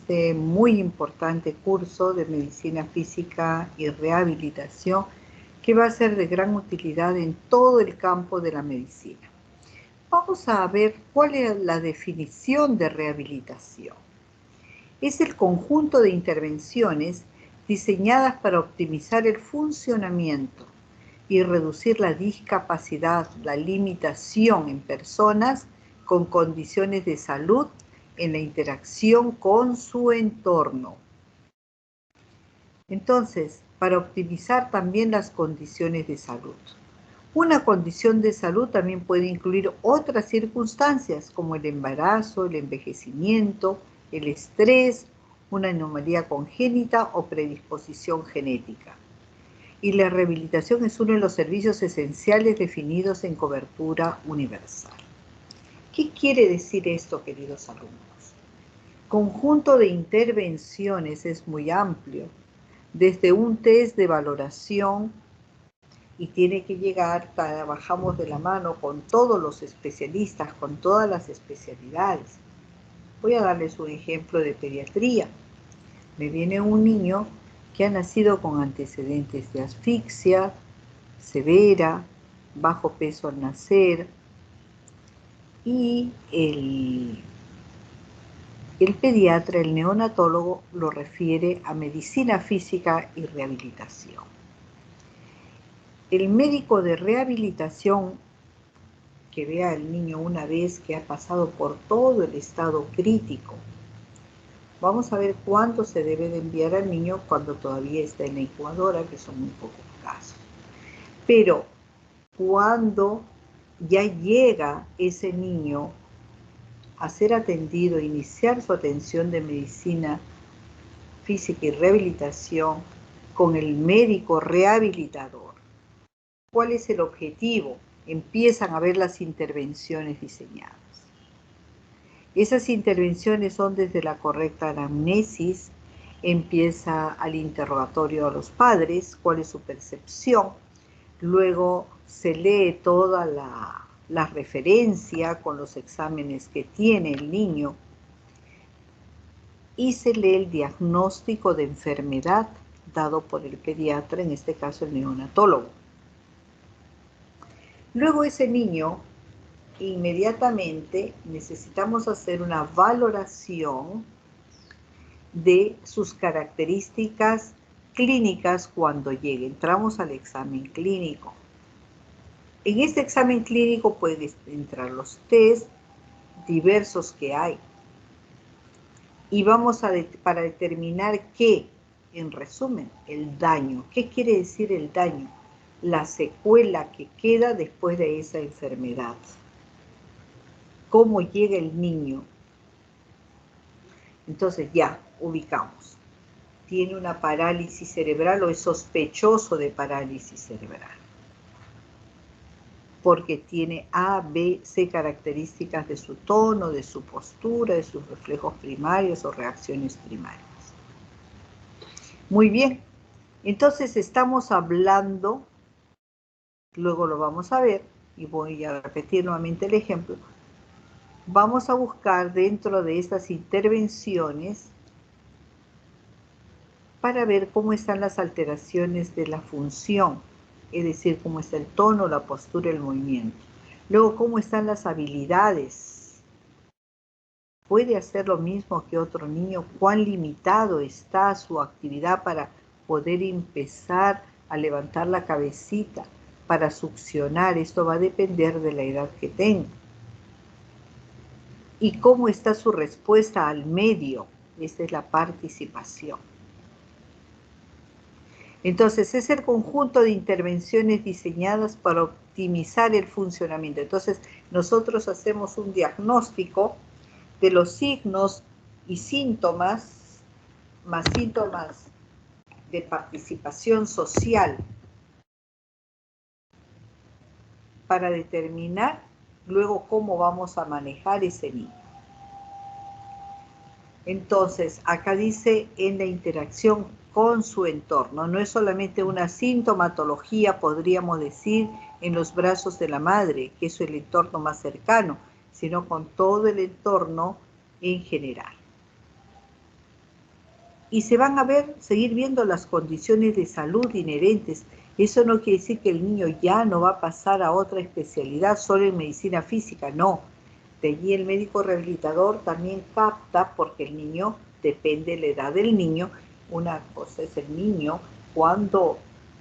este muy importante curso de Medicina Física y Rehabilitación que va a ser de gran utilidad en todo el campo de la medicina. Vamos a ver cuál es la definición de rehabilitación. Es el conjunto de intervenciones diseñadas para optimizar el funcionamiento y reducir la discapacidad, la limitación en personas con condiciones de salud en la interacción con su entorno. Entonces, para optimizar también las condiciones de salud. Una condición de salud también puede incluir otras circunstancias como el embarazo, el envejecimiento, el estrés, una anomalía congénita o predisposición genética. Y la rehabilitación es uno de los servicios esenciales definidos en cobertura universal. ¿Qué quiere decir esto, queridos alumnos? Conjunto de intervenciones es muy amplio, desde un test de valoración y tiene que llegar, trabajamos de la mano con todos los especialistas, con todas las especialidades. Voy a darles un ejemplo de pediatría. Me viene un niño que ha nacido con antecedentes de asfixia severa, bajo peso al nacer, y el pediatra, el neonatólogo, lo refiere a medicina física y rehabilitación. El médico de rehabilitación que vea al niño una vez que ha pasado por todo el estado crítico. Vamos a ver cuánto se debe de enviar al niño cuando todavía está en la incubadora, que son muy pocos casos. Pero cuando ya llega ese niño a ser atendido, iniciar su atención de medicina física y rehabilitación con el médico rehabilitador. ¿Cuál es el objetivo? Empiezan a ver las intervenciones diseñadas. Esas intervenciones son desde la correcta anamnesis, empieza al interrogatorio a los padres, cuál es su percepción, luego se lee toda la referencia con los exámenes que tiene el niño y se lee el diagnóstico de enfermedad dado por el pediatra, en este caso el neonatólogo. Luego ese niño, inmediatamente necesitamos hacer una valoración de sus características clínicas cuando llegue. Entramos al examen clínico. En este examen clínico pueden entrar los test diversos que hay. Y vamos para determinar qué, en resumen, el daño. ¿Qué quiere decir el daño? La secuela que queda después de esa enfermedad. ¿Cómo llega el niño? Entonces ya, ubicamos. Tiene una parálisis cerebral o es sospechoso de parálisis cerebral. Porque tiene A, B, C características de su tono, de su postura, de sus reflejos primarios o reacciones primarias. Muy bien, entonces estamos hablando, luego lo vamos a ver, y voy a repetir nuevamente el ejemplo. Vamos a buscar dentro de estas intervenciones para ver cómo están las alteraciones de la función, es decir, cómo está el tono, la postura, el movimiento. Luego, cómo están las habilidades. ¿Puede hacer lo mismo que otro niño? ¿Cuán limitado está su actividad para poder empezar a levantar la cabecita, para succionar? Esto va a depender de la edad que tenga. ¿Y cómo está su respuesta al medio? Esta es la participación. Entonces, es el conjunto de intervenciones diseñadas para optimizar el funcionamiento. Entonces, nosotros hacemos un diagnóstico de los signos y síntomas, más síntomas de participación social, para determinar luego cómo vamos a manejar ese niño. Entonces, acá dice en la interacción con su entorno. No es solamente una sintomatología, podríamos decir, en los brazos de la madre, que es el entorno más cercano, sino con todo el entorno en general. y se van a seguir viendo las condiciones de salud inherentes. Eso no quiere decir que el niño ya no va a pasar a otra especialidad solo en medicina física, no. De allí el médico rehabilitador también capta, porque el niño, depende de la edad del niño, una cosa es el niño cuando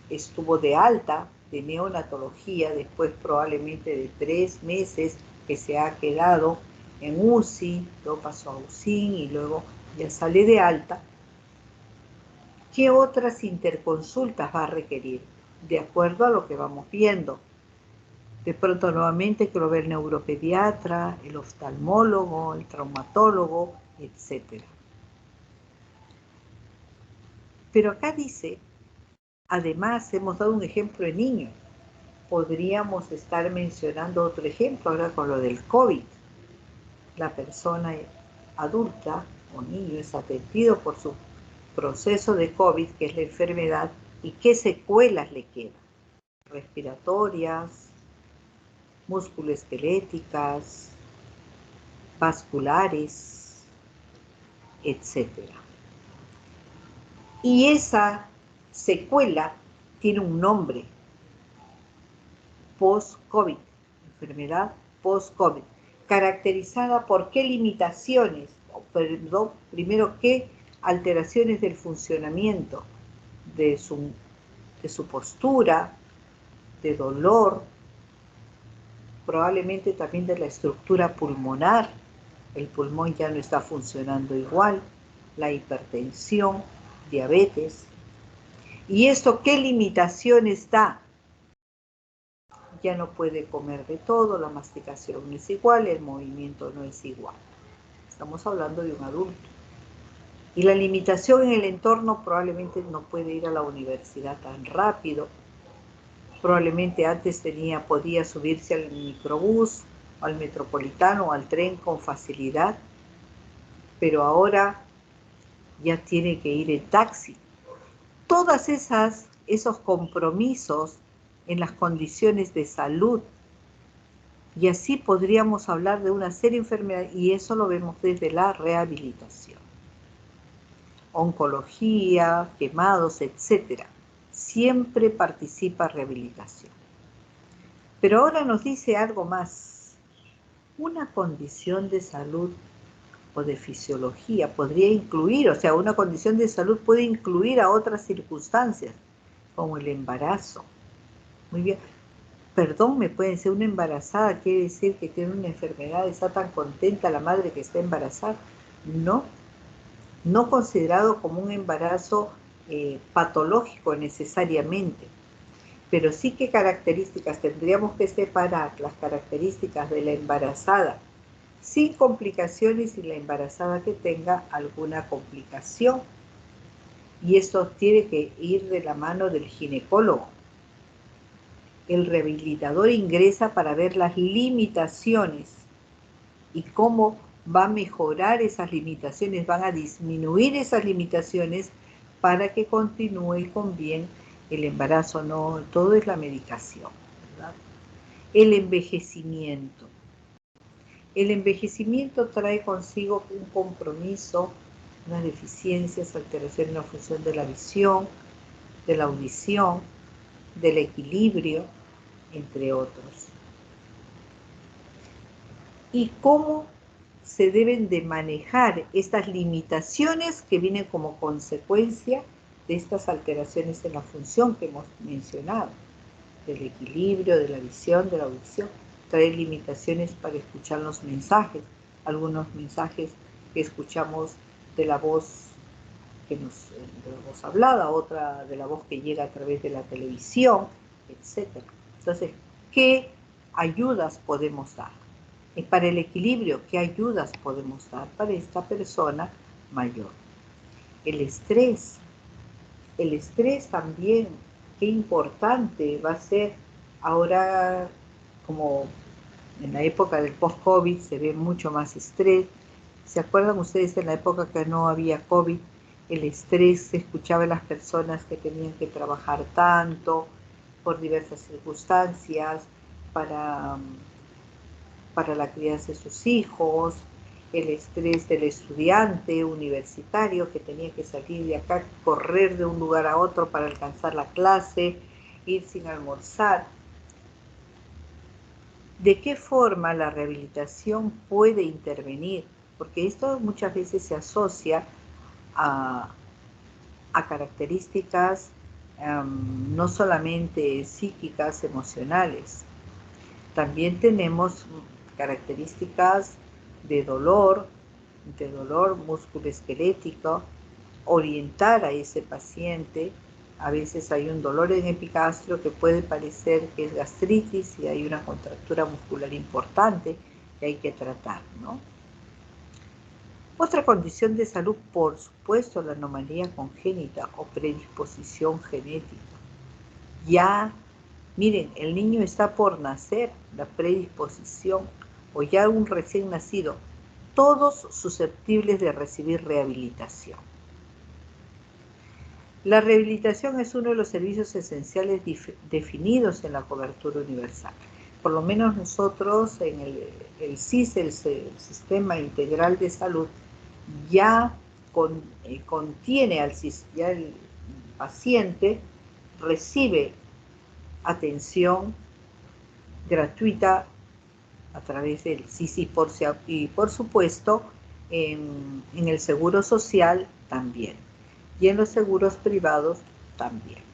estuvo de alta de neonatología, después probablemente de 3 meses que se ha quedado en UCI, luego pasó a UCI y luego ya sale de alta. ¿Qué otras interconsultas va a requerir? De acuerdo a lo que vamos viendo. De pronto nuevamente que lo ve el neuropediatra, el oftalmólogo, el traumatólogo, etc. Pero acá dice, además hemos dado un ejemplo de niño. Podríamos estar mencionando otro ejemplo ahora con lo del COVID. La persona adulta o niño es atendido por su proceso de COVID, que es la enfermedad, y qué secuelas le quedan. Respiratorias, musculoesqueléticas, vasculares, etc. Y esa secuela tiene un nombre, post-COVID, enfermedad post-COVID, caracterizada por qué limitaciones, perdón, primero qué alteraciones del funcionamiento, de su postura, de dolor, probablemente también de la estructura pulmonar, el pulmón ya no está funcionando igual, la hipertensión, diabetes. ¿Y esto qué limitaciones da? Ya no puede comer de todo, la masticación no es igual, el movimiento no es igual. Estamos hablando de un adulto. Y la limitación en el entorno probablemente no puede ir a la universidad tan rápido. Probablemente antes podía subirse al microbús, al metropolitano, al tren con facilidad, pero ahora ya tiene que ir en taxi. Todas esos compromisos en las condiciones de salud, y así podríamos hablar de una serie de enfermedades, y eso lo vemos desde la rehabilitación. Oncología, quemados, etc. Siempre participa rehabilitación. Pero ahora nos dice algo más. Una condición de salud o de fisiología podría incluir, o sea, una condición de salud puede incluir a otras circunstancias, como el embarazo. Muy bien. Perdón, me puede ser una embarazada, quiere decir que tiene una enfermedad, está tan contenta la madre que está embarazada. No, no considerado como un embarazo patológico necesariamente, pero sí que características, tendríamos que separar las características de la embarazada sin complicaciones y la embarazada que tenga alguna complicación. Y esto tiene que ir de la mano del ginecólogo. El rehabilitador ingresa para ver las limitaciones y cómo va a mejorar esas limitaciones, van a disminuir esas limitaciones para que continúe con bien el embarazo. No, todo es la medicación, ¿verdad? El envejecimiento. El envejecimiento trae consigo un compromiso, unas deficiencias, alteraciones en la función de la visión, de la audición, del equilibrio, entre otros. ¿Y cómo se deben de manejar estas limitaciones que vienen como consecuencia de estas alteraciones en la función que hemos mencionado? Del equilibrio, de la visión, de la audición. Trae limitaciones para escuchar los mensajes. Algunos mensajes que escuchamos de la voz de la voz hablada, otra de la voz que llega a través de la televisión, etc. Entonces, ¿qué ayudas podemos dar? Y para el equilibrio, ¿qué ayudas podemos dar para esta persona mayor? El estrés también, qué importante va a ser ahora, como en la época del post-COVID se ve mucho más estrés. ¿Se acuerdan ustedes en la época que no había COVID? El estrés, se escuchaba en las personas que tenían que trabajar tanto por diversas circunstancias para la crianza de sus hijos, el estrés del estudiante universitario que tenía que salir de acá, correr de un lugar a otro para alcanzar la clase, ir sin almorzar. ¿De qué forma la rehabilitación puede intervenir? Porque esto muchas veces se asocia a características no solamente psíquicas, emocionales. También tenemos características de dolor musculoesquelético, orientar a ese paciente. A veces hay un dolor en epigastrio que puede parecer que es gastritis y hay una contractura muscular importante que hay que tratar, ¿no? Otra condición de salud, por supuesto, la anomalía congénita o predisposición genética. Ya, miren, el niño está por nacer, la predisposición, o ya un recién nacido, todos susceptibles de recibir rehabilitación. La rehabilitación es uno de los servicios esenciales definidos en la cobertura universal. Por lo menos nosotros en el SIS, el Sistema Integral de Salud, ya contiene al SIS, ya el paciente recibe atención gratuita a través del SIS y por supuesto en el seguro social también y en los seguros privados también.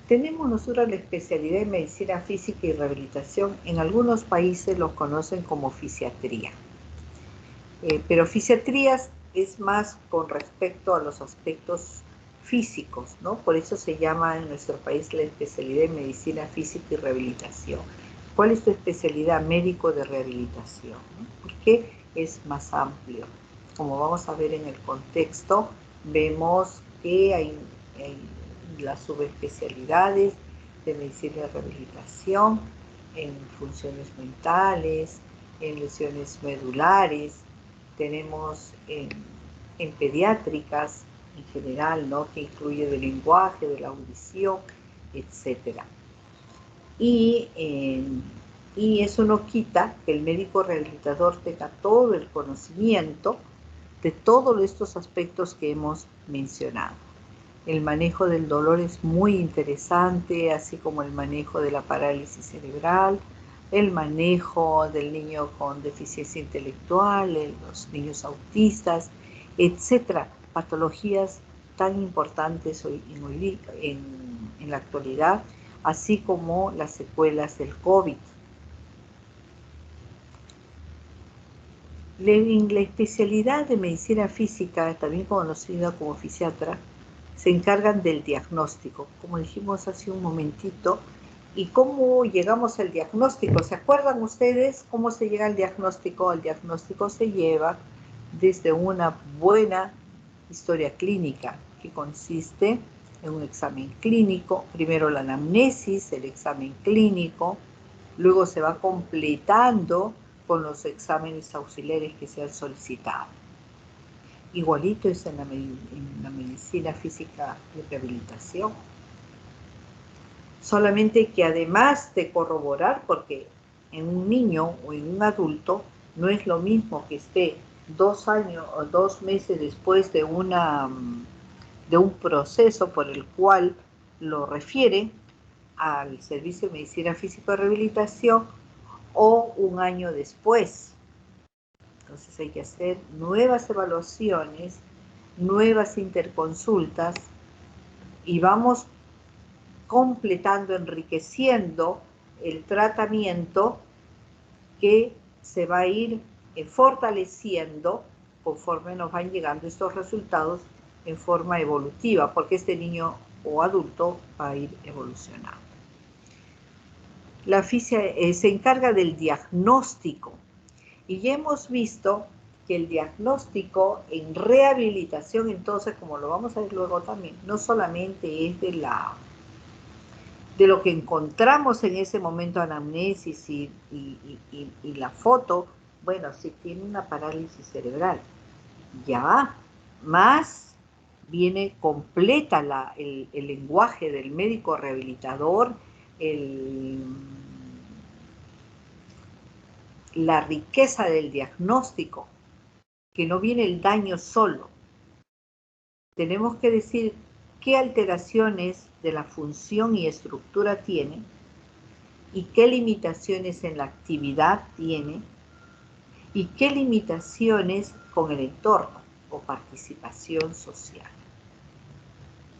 Tenemos nosotros la especialidad en medicina física y rehabilitación. En algunos países los conocen como fisiatría. Pero fisiatría es más con respecto a los aspectos físicos, ¿no? Por eso se llama en nuestro país la especialidad en medicina física y rehabilitación. ¿Cuál es tu especialidad? Médico de rehabilitación, ¿no? Porque es más amplio. Como vamos a ver en el contexto, vemos que hay las subespecialidades de medicina de rehabilitación en funciones mentales, en lesiones medulares, tenemos en pediátricas en general, ¿no? Que incluye del lenguaje, de la audición, etc. Y eso no quita que el médico rehabilitador tenga todo el conocimiento de todos estos aspectos que hemos mencionado. El manejo del dolor es muy interesante, así como el manejo de la parálisis cerebral, el manejo del niño con deficiencia intelectual, los niños autistas, etcétera, patologías tan importantes hoy en la actualidad, así como las secuelas del COVID. En la especialidad de medicina física, también conocida como fisiatra, se encargan del diagnóstico, como dijimos hace un momentito. ¿Y cómo llegamos al diagnóstico? ¿Se acuerdan ustedes cómo se llega al diagnóstico? El diagnóstico se lleva desde una buena historia clínica, que consiste en un examen clínico, primero la anamnesis, el examen clínico, luego se va completando con los exámenes auxiliares que se han solicitado. Igualito es en la medicina física de rehabilitación. Solamente que además de corroborar, porque en un niño o en un adulto no es lo mismo que esté 2 años o 2 meses después de un proceso por el cual lo refiere al servicio de medicina física de rehabilitación o un año después. Entonces hay que hacer nuevas evaluaciones, nuevas interconsultas y vamos completando, enriqueciendo el tratamiento que se va a ir fortaleciendo conforme nos van llegando estos resultados en forma evolutiva, porque este niño o adulto va a ir evolucionando. La fisia se encarga del diagnóstico y ya hemos visto que el diagnóstico en rehabilitación, entonces, como lo vamos a ver luego también, no solamente es de lo que encontramos en ese momento, anamnesis y la foto. Bueno, si tiene una parálisis cerebral, ya más viene completa el lenguaje del médico rehabilitador, la riqueza del diagnóstico, que no viene el daño solo. Tenemos que decir qué alteraciones de la función y estructura tiene y qué limitaciones en la actividad tiene y qué limitaciones con el entorno o participación social.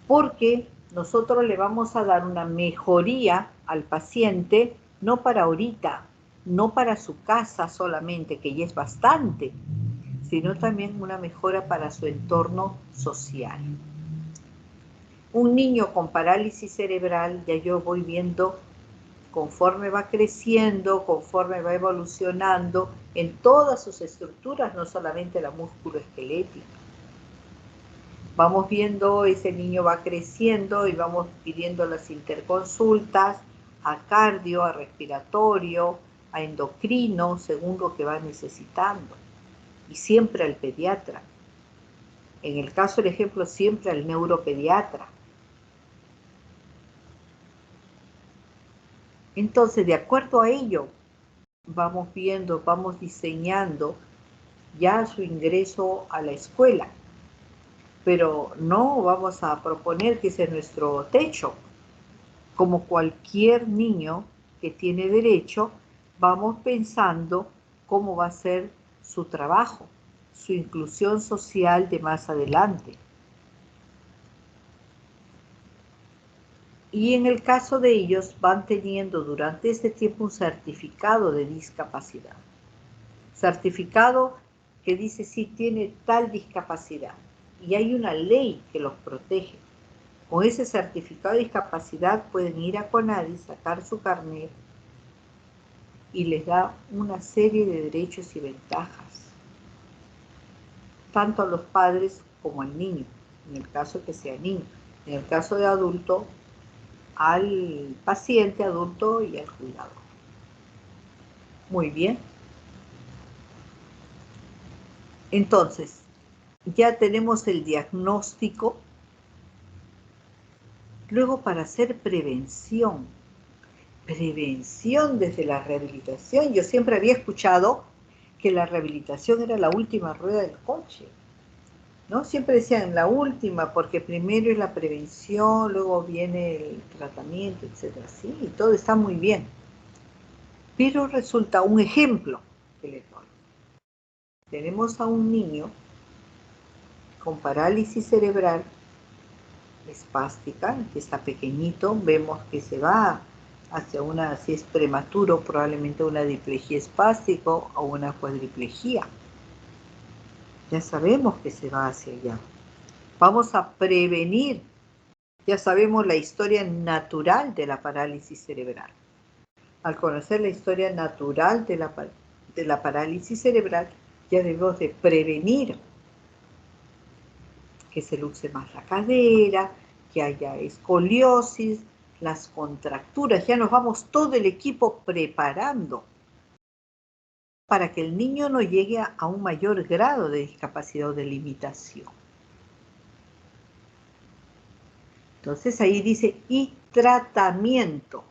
Porque nosotros le vamos a dar una mejoría al paciente, no para ahorita, no para su casa solamente, que ya es bastante, sino también una mejora para su entorno social. Un niño con parálisis cerebral, ya yo voy viendo conforme va creciendo, conforme va evolucionando en todas sus estructuras, no solamente la musculoesquelética. Vamos viendo, ese niño va creciendo y vamos pidiendo las interconsultas a cardio, a respiratorio, a endocrino, según lo que va necesitando. Y siempre al pediatra. En el caso del ejemplo, siempre al neuropediatra. Entonces, de acuerdo a ello, vamos viendo, vamos diseñando ya su ingreso a la escuela. Pero no vamos a proponer que ese es nuestro techo. Como cualquier niño que tiene derecho, vamos pensando cómo va a ser su trabajo, su inclusión social de más adelante. Y en el caso de ellos van teniendo durante este tiempo un certificado de discapacidad. Certificado que dice si tiene tal discapacidad. Y hay una ley que los protege. Con ese certificado de discapacidad pueden ir a CONADI, sacar su carnet y les da una serie de derechos y ventajas, tanto a los padres como al niño, en el caso que sea niño. En el caso de adulto, al paciente adulto y al cuidador. Muy bien. Entonces, ya tenemos el diagnóstico. Luego, para hacer prevención desde la rehabilitación. Yo siempre había escuchado que la rehabilitación era la última rueda del coche, ¿no? Siempre decían la última, porque primero es la prevención, luego viene el tratamiento, etcétera. Sí, y todo está muy bien. Pero resulta un ejemplo que les doy. Tenemos a un niño con parálisis cerebral espástica, que está pequeñito, vemos que se va hacia una, si es prematuro, probablemente una diplegia espástica o una cuadriplegia. Ya sabemos que se va hacia allá. Vamos a prevenir. Ya sabemos la historia natural de la parálisis cerebral. Al conocer la historia natural de la parálisis cerebral, ya debemos de prevenir que se luxe más la cadera, que haya escoliosis, las contracturas. Ya nos vamos todo el equipo preparando para que el niño no llegue a un mayor grado de discapacidad o de limitación. Entonces ahí dice, y tratamiento.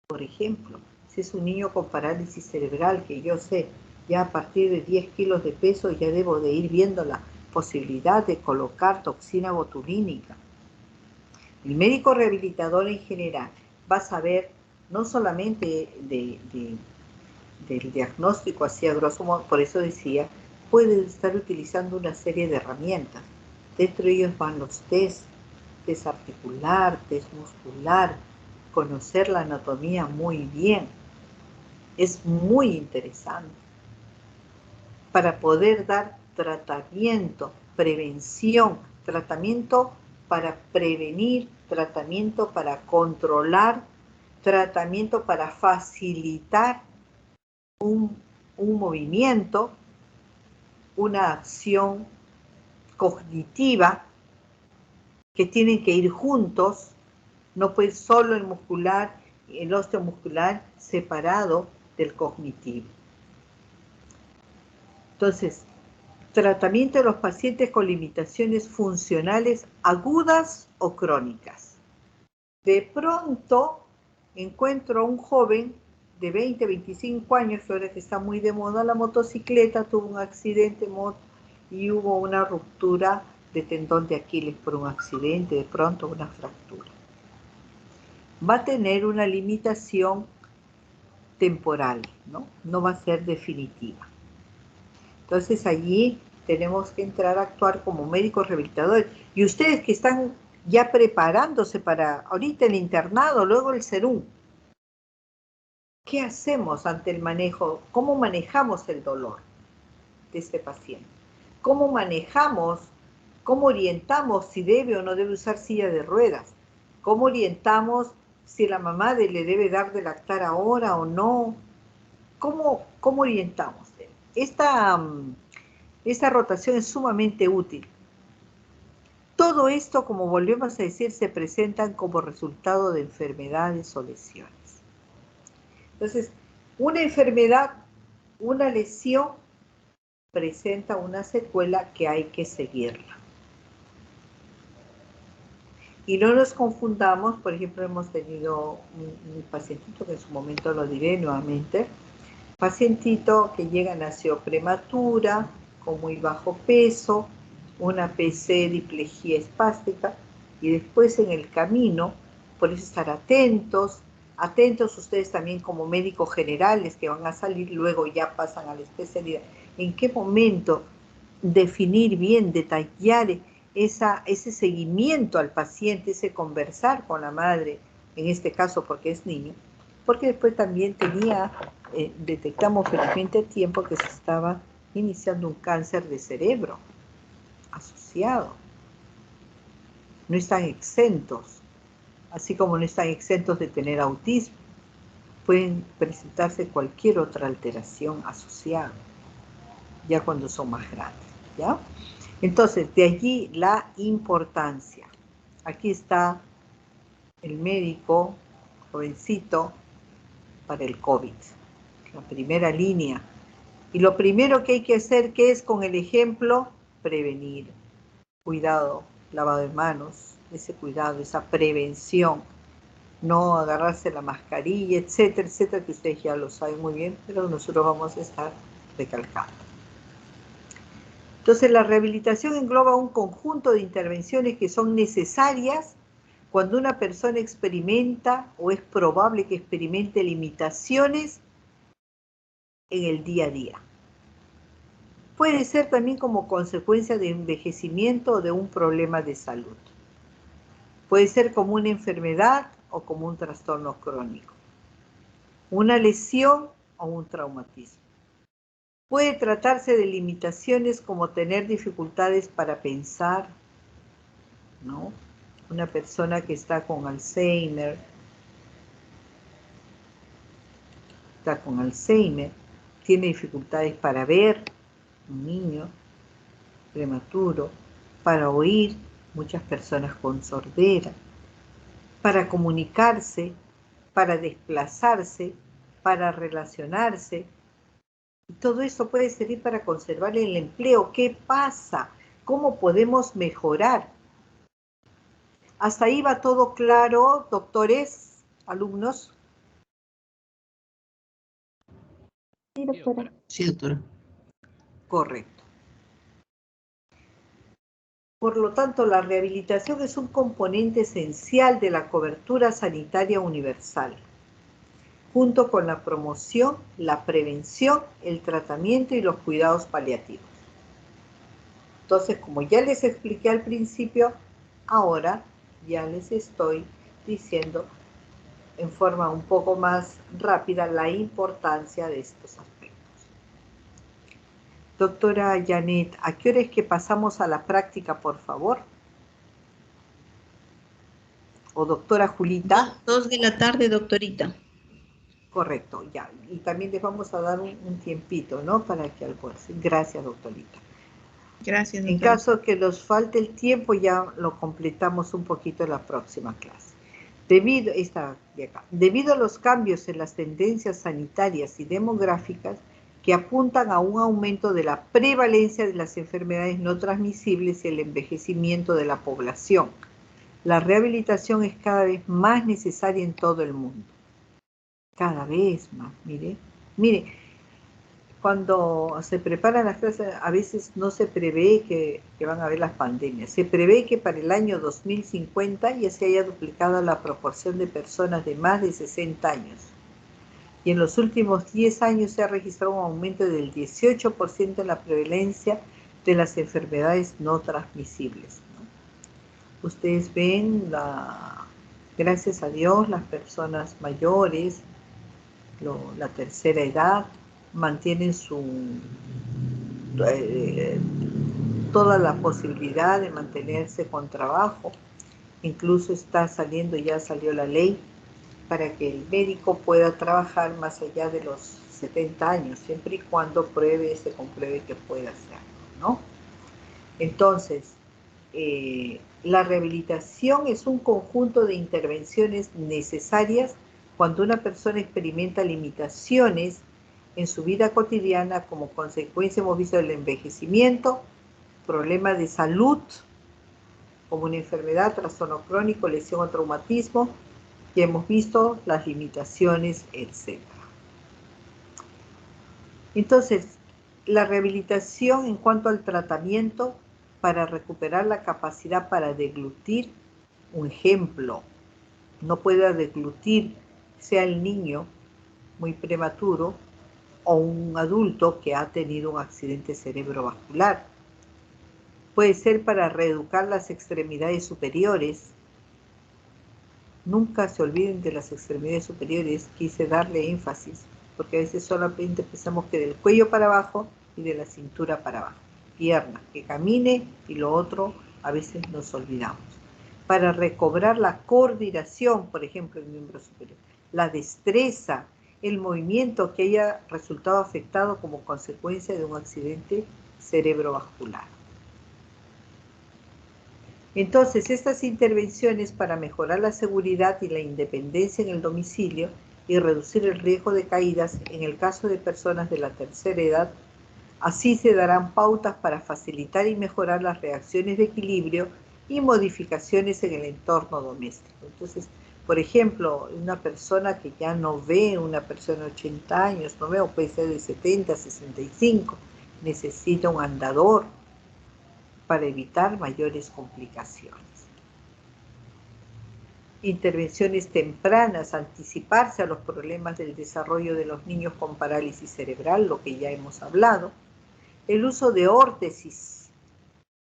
Por ejemplo, si es un niño con parálisis cerebral, que yo sé, ya a partir de 10 kilos de peso ya debo de ir viendo la posibilidad de colocar toxina botulínica. El médico rehabilitador en general va a saber no solamente del diagnóstico así a grosso modo, por eso decía, puede estar utilizando una serie de herramientas. Dentro de ellos van los test articular, test muscular, conocer la anatomía muy bien. Es muy interesante para poder dar tratamiento, prevención, tratamiento para prevenir, tratamiento para controlar, tratamiento para facilitar un movimiento, una acción cognitiva que tienen que ir juntos, no puede solo el muscular, el osteomuscular separado del cognitivo. Entonces, tratamiento de los pacientes con limitaciones funcionales agudas o crónicas. De pronto encuentro a un joven de 20, 25 años, que ahora que está muy de moda la motocicleta, tuvo un accidente y hubo una ruptura de tendón de Aquiles por un accidente, de pronto una fractura. Va a tener una limitación temporal, ¿no? No va a ser definitiva. Entonces allí tenemos que entrar a actuar como médicos rehabilitadores. Y ustedes que están ya preparándose para ahorita el internado, luego el SERUM, ¿qué hacemos ante el manejo? ¿Cómo manejamos el dolor de este paciente? ¿Cómo manejamos, cómo orientamos si debe o no debe usar silla de ruedas? ¿Cómo orientamos si la mamá le debe dar de lactar ahora o no? ¿Cómo orientamos? Esta rotación es sumamente útil. Todo esto, como volvemos a decir, se presentan como resultado de enfermedades o lesiones. Entonces, una enfermedad, una lesión, presenta una secuela que hay que seguirla. Y no nos confundamos, por ejemplo, hemos tenido un pacientito, que en su momento lo diré nuevamente, pacientito que llega, nació prematura, con muy bajo peso, una PC diplegia espástica, y después en el camino, por eso estar atentos ustedes también como médicos generales que van a salir, luego ya pasan a la especialidad, en qué momento definir bien, detallar ese seguimiento al paciente, ese conversar con la madre, en este caso porque es niño, porque después también detectamos felizmente a tiempo que se estaba iniciando un cáncer de cerebro asociado. No están exentos, así como no están exentos de tener autismo. Pueden presentarse cualquier otra alteración asociada, ya cuando son más grandes, ¿ya? Entonces, de allí la importancia. Aquí está el médico jovencito para el COVID, la primera línea. Y lo primero que hay que hacer, ¿qué es con el ejemplo? Prevenir. Cuidado, lavado de manos, ese cuidado, esa prevención. No agarrarse la mascarilla, etcétera, etcétera, que ustedes ya lo saben muy bien, pero nosotros vamos a estar recalcando. Entonces, la rehabilitación engloba un conjunto de intervenciones que son necesarias cuando una persona experimenta o es probable que experimente limitaciones en el día a día. Puede ser también como consecuencia de envejecimiento o de un problema de salud. Puede ser como una enfermedad o como un trastorno crónico, una lesión o un traumatismo. Puede tratarse de limitaciones como tener dificultades para pensar, ¿no? Una persona que está con Alzheimer, tiene dificultades para ver, un niño prematuro, para oír, muchas personas con sordera, para comunicarse, para desplazarse, para relacionarse. Y todo eso puede servir para conservar el empleo. ¿Qué pasa? ¿Cómo podemos mejorar? ¿Hasta ahí va todo claro, doctores, alumnos? Sí, doctora. Sí, doctora. Correcto. Por lo tanto, la rehabilitación es un componente esencial de la cobertura sanitaria universal, junto con la promoción, la prevención, el tratamiento y los cuidados paliativos. Entonces, como ya les expliqué al principio, ahora ya les estoy diciendo en forma un poco más rápida la importancia de estos aspectos. Doctora Janet, ¿a qué hora es que pasamos a la práctica, por favor? O doctora Julita. 2 de la tarde, doctorita. Correcto, ya. Y también les vamos a dar un tiempito, ¿no? Para que almuercen. Gracias, doctorita. Gracias, doctora. En caso que nos falte el tiempo, ya lo completamos un poquito en la próxima clase. Debido a los cambios en las tendencias sanitarias y demográficas que apuntan a un aumento de la prevalencia de las enfermedades no transmisibles y el envejecimiento de la población, la rehabilitación es cada vez más necesaria en todo el mundo. cada vez más. Mire, cuando se preparan las clases, a veces no se prevé que van a haber las pandemias. Se prevé que para el año 2050 ya se haya duplicado la proporción de personas de más de 60 años. Y en los últimos 10 años se ha registrado un aumento del 18% en la prevalencia de las enfermedades no transmisibles, ¿no? Ustedes ven, gracias a Dios, las personas mayores, la tercera edad, mantienen toda la posibilidad de mantenerse con trabajo. Incluso ya salió la ley para que el médico pueda trabajar más allá de los 70 años, siempre y cuando se compruebe que pueda hacerlo, ¿no? Entonces, la rehabilitación es un conjunto de intervenciones necesarias cuando una persona experimenta limitaciones en su vida cotidiana como consecuencia, hemos visto, del envejecimiento, problemas de salud, como una enfermedad, trastorno crónico, lesión o traumatismo, y hemos visto las limitaciones, etc. Entonces, la rehabilitación en cuanto al tratamiento para recuperar la capacidad para deglutir, un ejemplo, no pueda deglutir, sea el niño muy prematuro o un adulto que ha tenido un accidente cerebrovascular. Puede ser para reeducar las extremidades superiores. Nunca se olviden de las extremidades superiores, quise darle énfasis, porque a veces solamente pensamos que del cuello para abajo y de la cintura para abajo. Pierna, que camine, y lo otro a veces nos olvidamos. Para recobrar la coordinación, por ejemplo, el miembro superior, la destreza, el movimiento que haya resultado afectado como consecuencia de un accidente cerebrovascular. Entonces, estas intervenciones para mejorar la seguridad y la independencia en el domicilio y reducir el riesgo de caídas en el caso de personas de la tercera edad, así se darán pautas para facilitar y mejorar las reacciones de equilibrio y modificaciones en el entorno doméstico. Entonces, por ejemplo, una persona que ya no ve, una persona de 80 años, no ve, o puede ser de 70, 65, necesita un andador para evitar mayores complicaciones. Intervenciones tempranas, anticiparse a los problemas del desarrollo de los niños con parálisis cerebral, lo que ya hemos hablado. El uso de órtesis.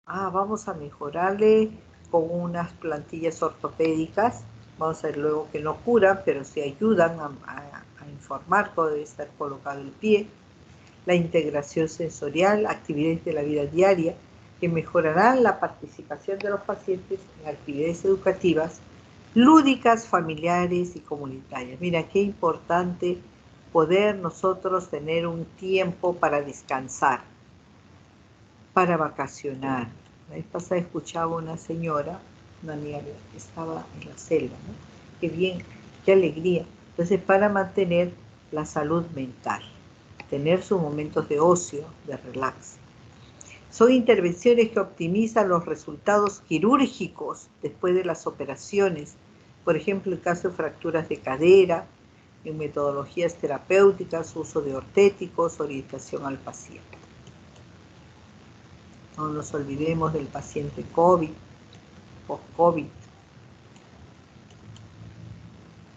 Vamos a mejorarle con unas plantillas ortopédicas. Vamos a ver luego que no curan, pero sí ayudan a informar cómo debe estar colocado el pie. La integración sensorial, actividades de la vida diaria, que mejorarán la participación de los pacientes en actividades educativas, lúdicas, familiares y comunitarias. Mira, qué importante poder nosotros tener un tiempo para descansar, para vacacionar. La vez pasada escuchaba una señora, una amiga que estaba en la selva, ¿no? Qué bien, qué alegría. Entonces, para mantener la salud mental, tener sus momentos de ocio, de relax. Son intervenciones que optimizan los resultados quirúrgicos después de las operaciones. Por ejemplo, en caso de fracturas de cadera, en metodologías terapéuticas, uso de ortéticos, orientación al paciente. No nos olvidemos del paciente COVID, post-COVID.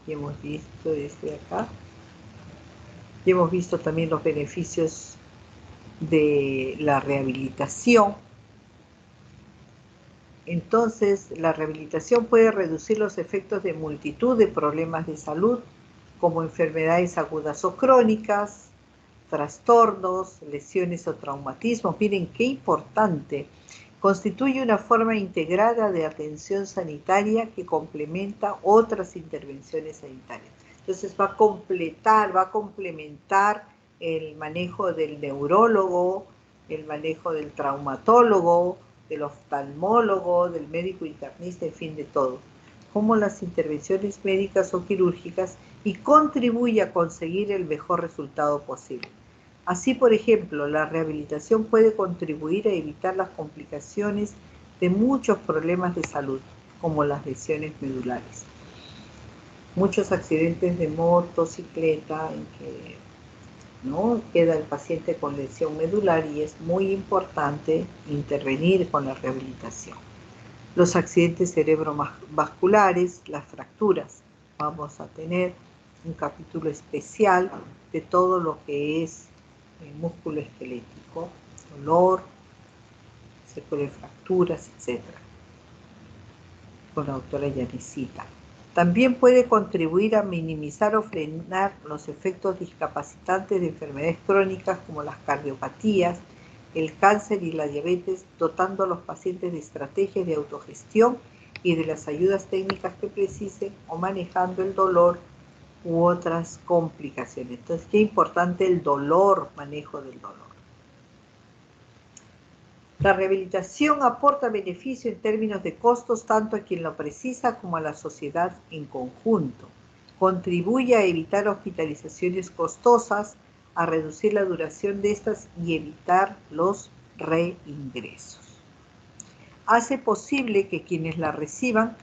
Y hemos visto desde acá. Y hemos visto también los beneficios de la rehabilitación. Entonces, la rehabilitación puede reducir los efectos de multitud de problemas de salud, como enfermedades agudas o crónicas, trastornos, lesiones o traumatismos. Miren qué importante. Constituye una forma integrada de atención sanitaria que complementa otras intervenciones sanitarias. Entonces va a complementar el manejo del neurólogo, el manejo del traumatólogo, del oftalmólogo, del médico internista, en fin, de todo. Como las intervenciones médicas o quirúrgicas, y contribuye a conseguir el mejor resultado posible. Así, por ejemplo, la rehabilitación puede contribuir a evitar las complicaciones de muchos problemas de salud, como las lesiones medulares. muchos accidentes de motocicleta en que ¿no? queda el paciente con lesión medular y es muy importante intervenir con la rehabilitación. Los accidentes cerebrovasculares, las fracturas. Vamos a tener un capítulo especial de todo lo que es músculo esquelético, dolor, secuela de fracturas, etc. Con la doctora Yanesita. También puede contribuir a minimizar o frenar los efectos discapacitantes de enfermedades crónicas como las cardiopatías, el cáncer y la diabetes, dotando a los pacientes de estrategias de autogestión y de las ayudas técnicas que precisen o manejando el dolor u otras complicaciones. Entonces, qué importante el dolor, manejo del dolor. La rehabilitación aporta beneficio en términos de costos tanto a quien lo precisa como a la sociedad en conjunto. Contribuye a evitar hospitalizaciones costosas, a reducir la duración de estas y evitar los reingresos. Hace posible que quienes la reciban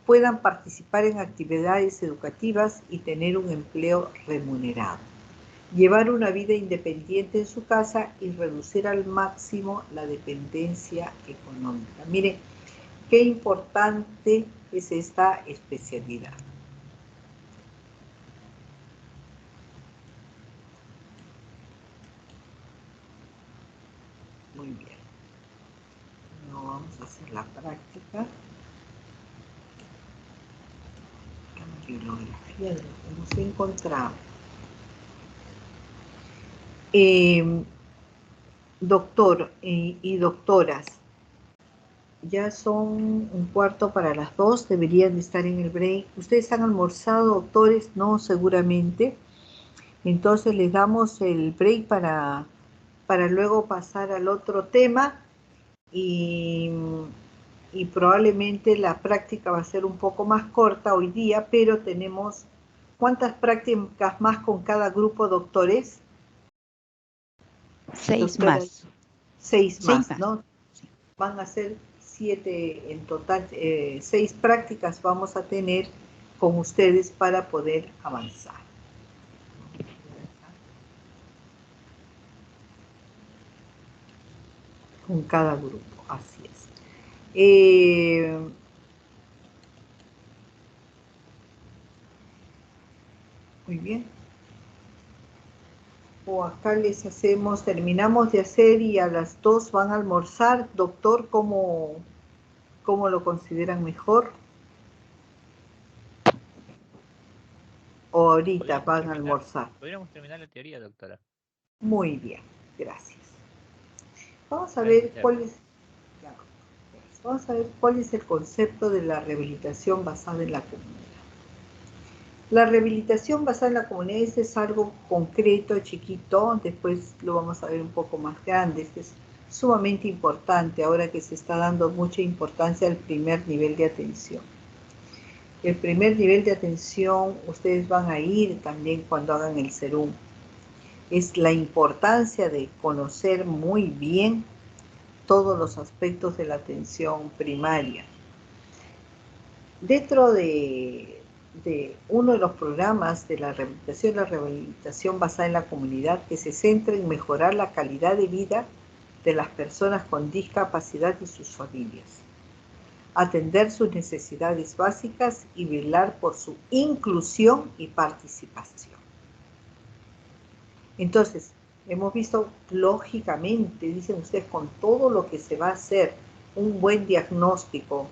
puedan participar en actividades educativas y tener un empleo remunerado. Llevar una vida independiente en su casa y reducir al máximo la dependencia económica. Miren, qué importante es esta especialidad. Muy bien. No vamos a hacer la práctica. La bibliografía de lo que hemos encontrado. Doctor y doctoras, ya son 1:15 para las 2, deberían de estar en el break. ¿Ustedes han almorzado, doctores? No, seguramente. Entonces les damos el break para luego pasar al otro tema y probablemente la práctica va a ser un poco más corta hoy día, pero tenemos, ¿cuántas prácticas más con cada grupo, doctores? 6 más. 6 más, ¿no? Van a ser 7 en total, 6 prácticas vamos a tener con ustedes para poder avanzar. Con cada grupo, así es. Muy bien. O acá les hacemos, terminamos de hacer y a las 2 van a almorzar. Doctor, ¿cómo lo consideran mejor? O ahorita van a almorzar. Podríamos terminar la teoría, doctora. Muy bien, gracias. Vamos a ver cuál es el concepto de la rehabilitación basada en la comunidad. La rehabilitación basada en la comunidad es algo concreto, chiquito, después lo vamos a ver un poco más grande. Este es sumamente importante ahora que se está dando mucha importancia al primer nivel de atención. El primer nivel de atención, ustedes van a ir también cuando hagan el serum. Es la importancia de conocer muy bien todos los aspectos de la atención primaria. Dentro de uno de los programas de la rehabilitación basada en la comunidad, que se centra en mejorar la calidad de vida de las personas con discapacidad y sus familias, atender sus necesidades básicas y velar por su inclusión y participación. Entonces, hemos visto lógicamente, dicen ustedes, con todo lo que se va a hacer, un buen diagnóstico,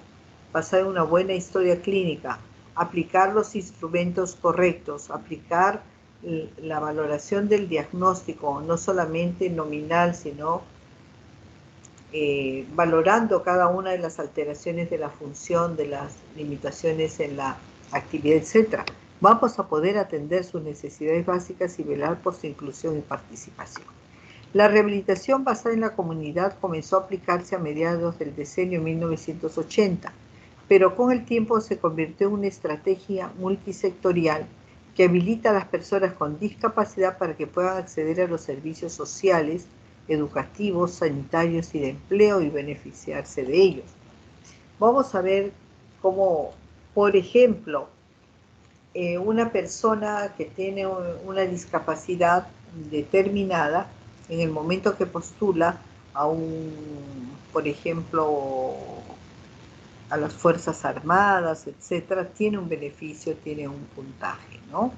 basado en una buena historia clínica, aplicar los instrumentos correctos, aplicar la valoración del diagnóstico, no solamente nominal, sino valorando cada una de las alteraciones de la función, de las limitaciones en la actividad, etc. Vamos a poder atender sus necesidades básicas y velar por su inclusión y participación. La rehabilitación basada en la comunidad comenzó a aplicarse a mediados del decenio 1980, pero con el tiempo se convirtió en una estrategia multisectorial que habilita a las personas con discapacidad para que puedan acceder a los servicios sociales, educativos, sanitarios y de empleo y beneficiarse de ellos. Vamos a ver cómo, por ejemplo, una persona que tiene una discapacidad determinada, en el momento que postula a por ejemplo, a las Fuerzas Armadas, etcétera, tiene un beneficio, tiene un puntaje, ¿no?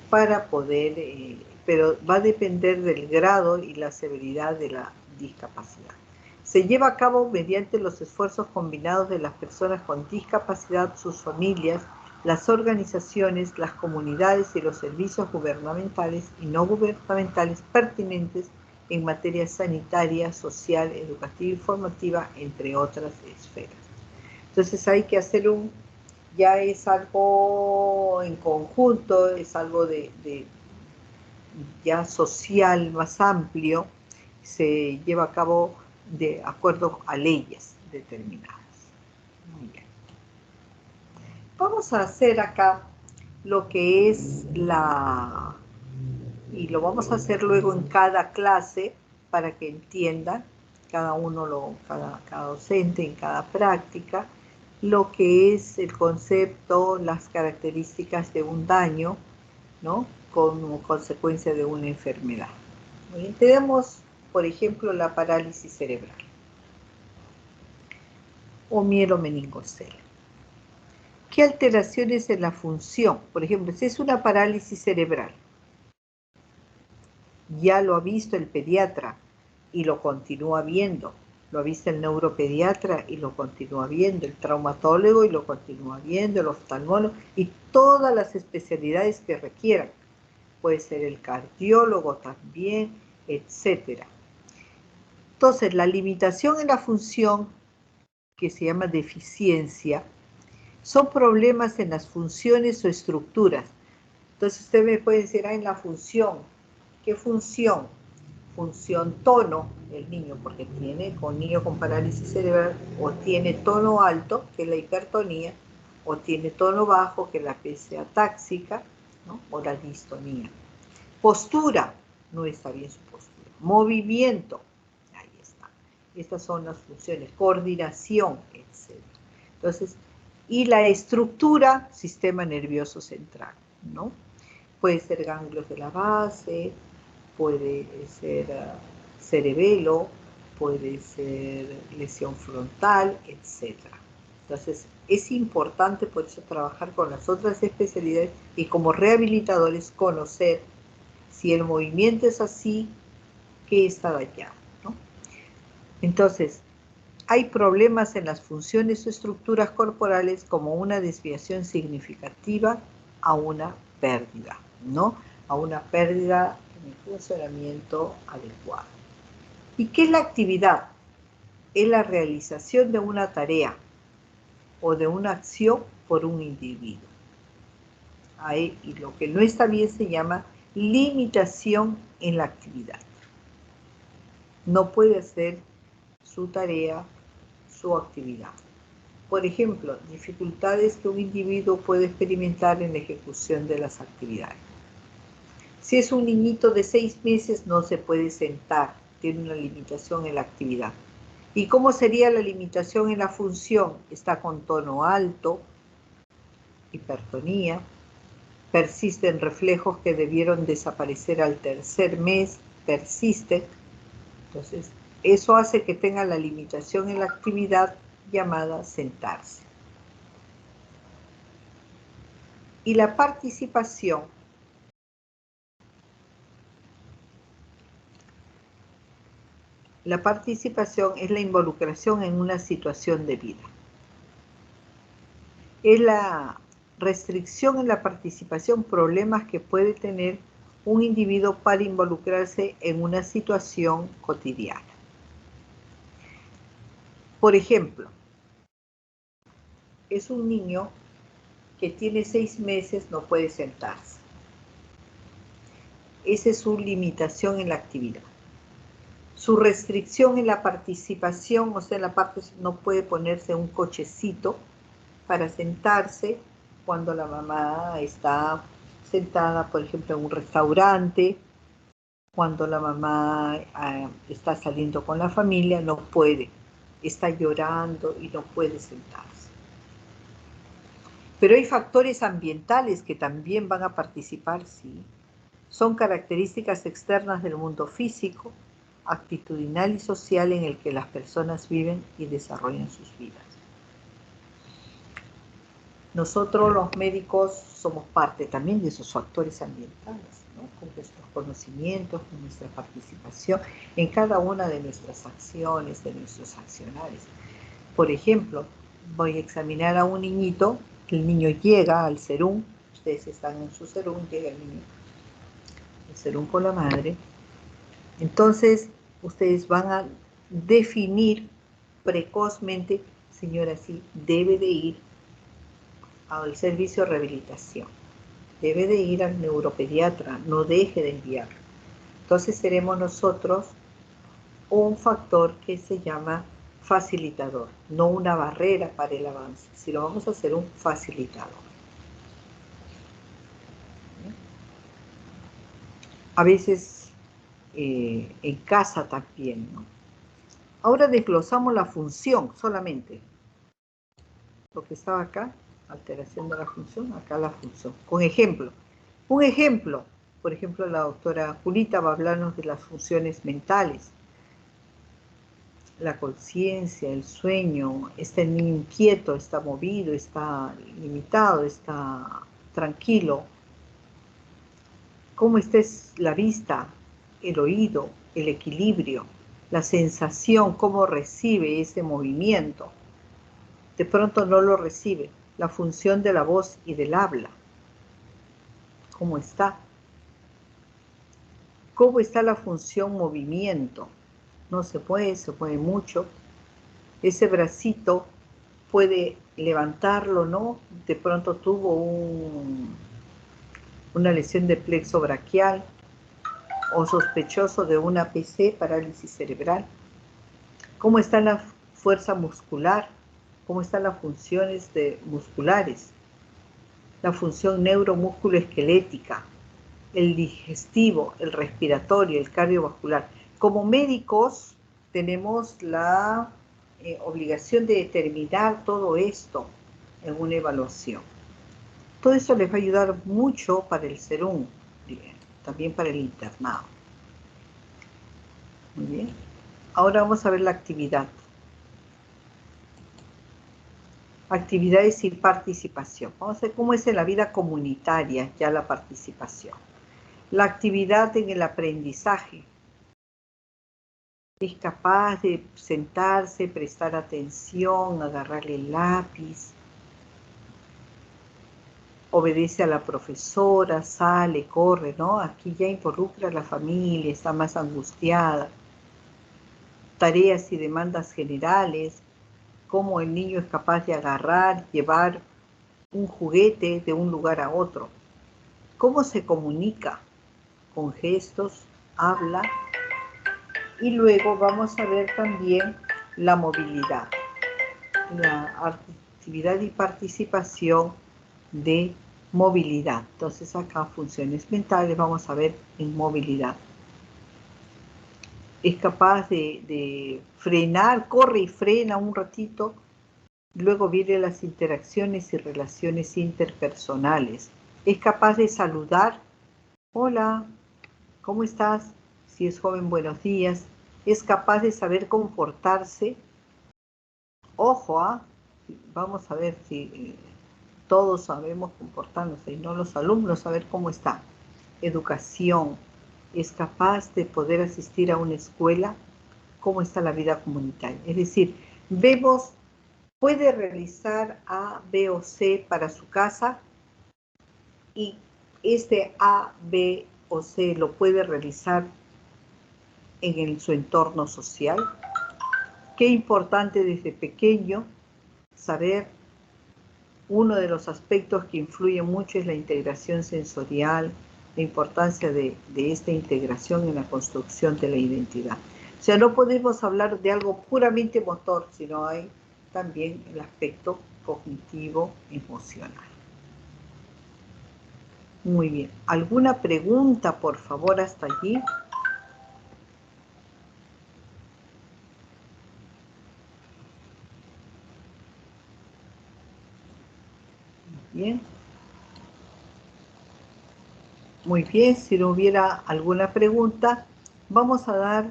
Para poder, pero va a depender del grado y la severidad de la discapacidad. Se lleva a cabo mediante los esfuerzos combinados de las personas con discapacidad, sus familias, las organizaciones, las comunidades y los servicios gubernamentales y no gubernamentales pertinentes en materia sanitaria, social, educativa y formativa, entre otras esferas. Entonces hay que hacer ya es algo en conjunto, es algo ya social más amplio, se lleva a cabo de acuerdo a leyes determinadas. Muy bien. Vamos a hacer acá lo que es y lo vamos a hacer luego en cada clase para que entiendan cada docente en cada práctica lo que es el concepto, las características de un daño, ¿no? Como consecuencia de una enfermedad. Bien, tenemos, por ejemplo, la parálisis cerebral o mielomeningocele. ¿Qué alteraciones en la función? Por ejemplo, si es una parálisis cerebral, ya lo ha visto el pediatra y lo continúa viendo, lo ha visto el neuropediatra y lo continúa viendo, el traumatólogo y lo continúa viendo, el oftalmólogo y todas las especialidades que requieran. Puede ser el cardiólogo también, etc. Entonces, la limitación en la función, que se llama deficiencia, son problemas en las funciones o estructuras. Entonces, usted me puede decir, en la función, ¿qué función? Función tono, el niño, porque niño con parálisis cerebral, o tiene tono alto, que es la hipertonía, o tiene tono bajo, que es la alopecia atáxica, ¿no? O la distonía. Postura, no está bien su postura. Movimiento, ahí está. Estas son las funciones. Coordinación, etc. Entonces, y la estructura, sistema nervioso central, ¿no? Puede ser ganglios de la base, puede ser cerebelo, puede ser lesión frontal, etc. Entonces, es importante por eso trabajar con las otras especialidades y como rehabilitadores conocer si el movimiento es así, ¿qué está dañado? ¿No? Entonces, hay problemas en las funciones o estructuras corporales como una desviación significativa a una pérdida, ¿no? A una pérdida en el funcionamiento adecuado. ¿Y qué es la actividad? Es la realización de una tarea o de una acción por un individuo. Ahí, y lo que no está bien se llama limitación en la actividad. No puede hacer su tarea, su actividad. Por ejemplo, dificultades que un individuo puede experimentar en la ejecución de las actividades. Si es un niñito de 6 meses, no se puede sentar, tiene una limitación en la actividad. ¿Y cómo sería la limitación en la función? Está con tono alto, hipertonía, persisten reflejos que debieron desaparecer al 3er mes, persisten. Entonces, eso hace que tenga la limitación en la actividad llamada sentarse. Y la participación es la involucración en una situación de vida. Es la restricción en la participación, problemas que puede tener un individuo para involucrarse en una situación cotidiana. Por ejemplo, es un niño que tiene 6 meses, no puede sentarse. Esa es su limitación en la actividad. Su restricción en la participación, o sea, en la parte no puede ponerse un cochecito para sentarse cuando la mamá está sentada, por ejemplo, en un restaurante, cuando la mamá está saliendo con la familia, no puede, está llorando y no puede sentarse. Pero hay factores ambientales que también van a participar, sí. Son características externas del mundo físico, actitudinal y social en el que las personas viven y desarrollan sus vidas. Nosotros los médicos somos parte también de esos factores ambientales, ¿no? Con nuestros conocimientos, con nuestra participación en cada una de nuestras acciones, de nuestros accionarios. Por ejemplo, voy a examinar a un niñito, el niño llega al serum, ustedes están en su serum, llega el niño, el serum con la madre. Entonces, ustedes van a definir precozmente, señora, sí, debe de ir al servicio de rehabilitación, debe de ir al neuropediatra, no deje de enviarlo. Entonces seremos nosotros un factor que se llama facilitador, no una barrera para el avance, sino vamos a hacer un facilitador. A veces en casa también, ¿no? Ahora desglosamos la función solamente. Lo que estaba acá, alteración de la función, acá la función. Con ejemplo. Un ejemplo, por ejemplo, la doctora Julita va a hablarnos de las funciones mentales. La conciencia, el sueño, está el niño inquieto, está movido, está limitado, está tranquilo. ¿Cómo está la vista, el oído, el equilibrio, la sensación, cómo recibe ese movimiento? De pronto no lo recibe. La función de la voz y del habla. ¿Cómo está? ¿Cómo está la función movimiento? No se puede mucho. Ese bracito puede levantarlo, ¿no? De pronto tuvo una lesión de plexo braquial o sospechoso de una PC, parálisis cerebral. ¿Cómo está la fuerza muscular? ¿Cómo están las funciones musculares? La función neuromúsculo-esquelética, el digestivo, el respiratorio, el cardiovascular. Como médicos tenemos la obligación de determinar todo esto en una evaluación. Todo eso les va a ayudar mucho para el serum, también para el internado. Muy bien. Ahora vamos a ver la actividad. Actividades y participación. Vamos a ver cómo es en la vida comunitaria ya la participación. La actividad en el aprendizaje. Es capaz de sentarse, prestar atención, agarrarle el lápiz. Obedece a la profesora, sale, corre, ¿no? Aquí ya involucra a la familia, está más angustiada. Tareas y demandas generales. Cómo el niño es capaz de agarrar, llevar un juguete de un lugar a otro. Cómo se comunica con gestos, habla. Y luego vamos a ver también la movilidad, la actividad y participación de movilidad. Entonces acá funciones mentales vamos a ver en movilidad. Es capaz de frenar, corre y frena un ratito. Luego vienen las interacciones y relaciones interpersonales. Es capaz de saludar. Hola, ¿cómo estás? Si es joven, buenos días. Es capaz de saber comportarse. Ojo, vamos a ver si todos sabemos comportarnos y no los alumnos, a ver cómo está. Educación. Es capaz de poder asistir a una escuela. ¿Cómo está la vida comunitaria? Es decir, vemos, puede realizar A, B o C para su casa y este A, B o C lo puede realizar en su entorno social. Qué importante desde pequeño saber. Uno de los aspectos que influye mucho es la integración sensorial, la importancia de esta integración en la construcción de la identidad. O sea, no podemos hablar de algo puramente motor, sino hay también el aspecto cognitivo, emocional. Muy bien. ¿Alguna pregunta, por favor, hasta allí? Bien. Muy bien, si no hubiera alguna pregunta, vamos a dar,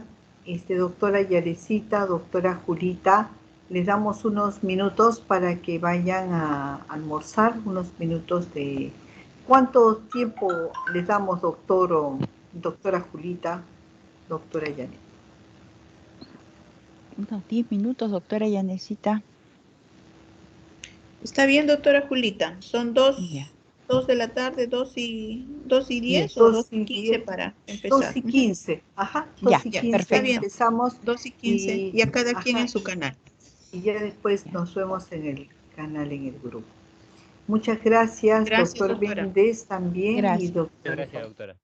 doctora Yarecita, doctora Julita, les damos unos minutos para que vayan a almorzar, unos minutos de... ¿Cuánto tiempo les damos, doctora Julita, doctora Yanet? Unos 10 minutos, doctora Yanecita. Está bien, doctora Julita. Son dos Ya. 2 de la tarde, 2:10 o 2:15 para empezar. 2:15, ajá, Ya, 2:15 perfecto. empezamos. 2:15 y a cada quien en su canal. Y ya después nos vemos en el canal, en el grupo. Muchas gracias, Gracias, doctor doctora. Méndez también. Gracias. Y doctor. Gracias, doctora.